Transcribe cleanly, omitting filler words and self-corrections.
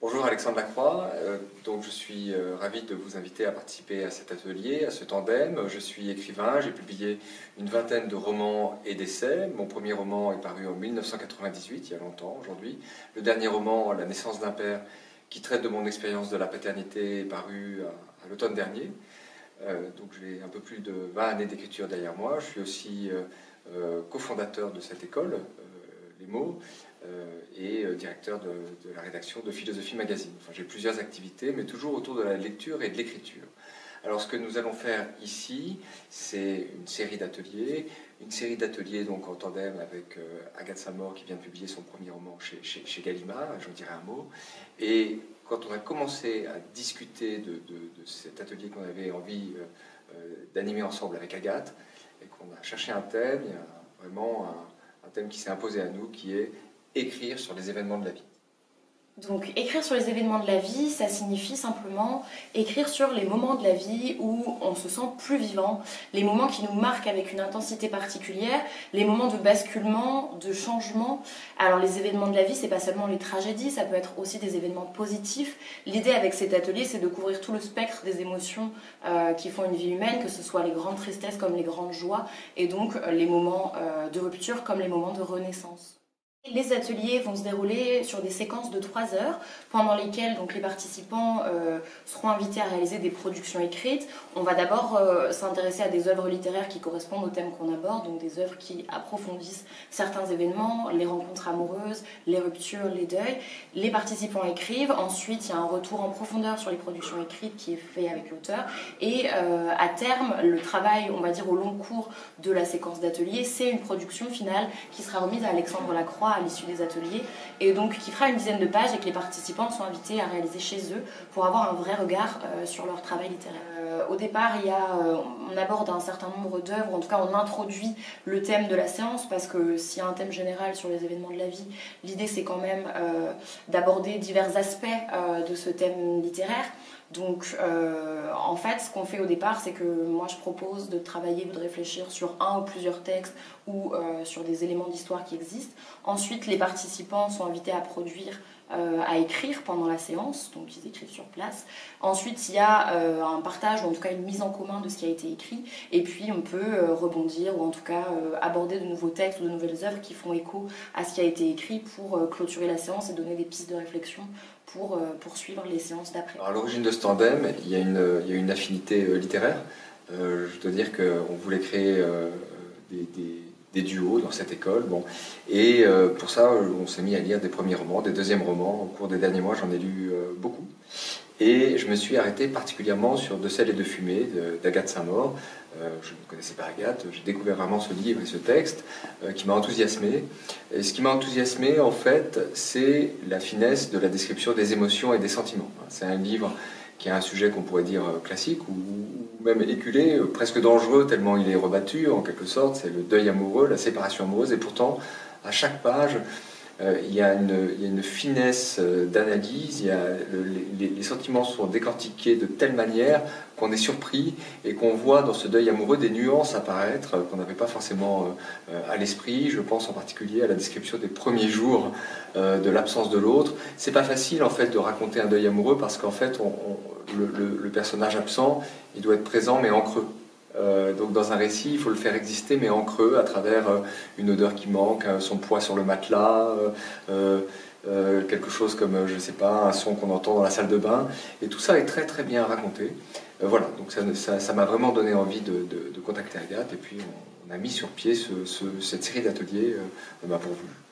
Bonjour Alexandre Lacroix, donc je suis ravi de vous inviter à participer à cet atelier, à ce tandem. Je suis écrivain, j'ai publié une vingtaine de romans et d'essais. Mon premier roman est paru en 1998, il y a longtemps aujourd'hui. Le dernier roman, La naissance d'un père, qui traite de mon expérience de la paternité, est paru à l'automne dernier. Donc j'ai un peu plus de 20 années d'écriture derrière moi. Je suis aussi cofondateur de cette école, Les Mots, et directeur de la rédaction de Philosophie Magazine. Enfin, j'ai plusieurs activités, mais toujours autour de la lecture et de l'écriture. Alors, ce que nous allons faire ici, c'est une série d'ateliers donc en tandem avec Agathe Samor, qui vient de publier son premier roman chez Gallimard, j'en dirai un mot. Et quand on a commencé à discuter de cet atelier qu'on avait envie d'animer ensemble avec Agathe, et qu'on a cherché un thème, il y a vraiment un thème qui s'est imposé à nous, qui est écrire sur les événements de la vie. Donc écrire sur les événements de la vie, ça signifie simplement écrire sur les moments de la vie où on se sent plus vivant, les moments qui nous marquent avec une intensité particulière, les moments de basculement, de changement. Alors les événements de la vie, c'est pas seulement les tragédies, ça peut être aussi des événements positifs. L'idée avec cet atelier, c'est de couvrir tout le spectre des émotions qui font une vie humaine, que ce soit les grandes tristesses comme les grandes joies, et donc les moments de rupture comme les moments de renaissance. Les ateliers vont se dérouler sur des séquences de 3 heures, pendant lesquelles donc, les participants seront invités à réaliser des productions écrites. On va d'abord s'intéresser à des œuvres littéraires qui correspondent au thème qu'on aborde, donc des œuvres qui approfondissent certains événements, les rencontres amoureuses, les ruptures, les deuils. Les participants écrivent, ensuite il y a un retour en profondeur sur les productions écrites qui est fait avec l'auteur, et à terme, le travail, on va dire au long cours de la séquence d'ateliers, c'est une production finale qui sera remise à Alexandre Lacroix à l'issue des ateliers, et donc qui fera une dizaine de pages et que les participants sont invités à réaliser chez eux pour avoir un vrai regard sur leur travail littéraire. Au départ, on aborde un certain nombre d'œuvres, en tout cas on introduit le thème de la séance, parce que s'il y a un thème général sur les événements de la vie, l'idée c'est quand même d'aborder divers aspects de ce thème littéraire. Donc en fait ce qu'on fait au départ, c'est que moi je propose de travailler ou de réfléchir sur un ou plusieurs textes ou sur des éléments d'histoire qui existent. Ensuite les participants sont invités à produire, à écrire pendant la séance, donc ils écrivent sur place. Ensuite il y a un partage, ou en tout cas une mise en commun de ce qui a été écrit, et puis on peut rebondir ou en tout cas aborder de nouveaux textes ou de nouvelles œuvres qui font écho à ce qui a été écrit pour clôturer la séance et donner des pistes de réflexion pour poursuivre les séances d'après. À l'origine de ce tandem, il y a une affinité littéraire. Je dois dire qu'on voulait créer des duos dans cette école. Bon. Et pour ça, on s'est mis à lire des premiers romans, des deuxièmes romans. Au cours des derniers mois, j'en ai lu beaucoup. Et je me suis arrêté particulièrement sur De sel et de fumée d'Agathe Samor. Je ne connaissais pas Agathe, j'ai découvert vraiment ce livre et ce texte qui m'a enthousiasmé. Et ce qui m'a enthousiasmé, en fait, c'est la finesse de la description des émotions et des sentiments. C'est un livre qui a un sujet qu'on pourrait dire classique ou même éculé, presque dangereux, tellement il est rebattu, en quelque sorte. C'est le deuil amoureux, la séparation amoureuse. Et pourtant, à chaque page, il y a une finesse d'analyse, les sentiments sont décortiqués de telle manière qu'on est surpris et qu'on voit dans ce deuil amoureux des nuances apparaître qu'on n'avait pas forcément à l'esprit. Je pense en particulier à la description des premiers jours de l'absence de l'autre. C'est pas facile en fait de raconter un deuil amoureux parce qu'en fait le personnage absent, il doit être présent mais en creux. Donc dans un récit, il faut le faire exister, mais en creux, à travers une odeur qui manque, son poids sur le matelas, quelque chose comme, je ne sais pas, un son qu'on entend dans la salle de bain. Et tout ça est très très bien raconté. Voilà, donc ça m'a vraiment donné envie de contacter Agathe, et puis on a mis sur pied cette série d'ateliers pourvus.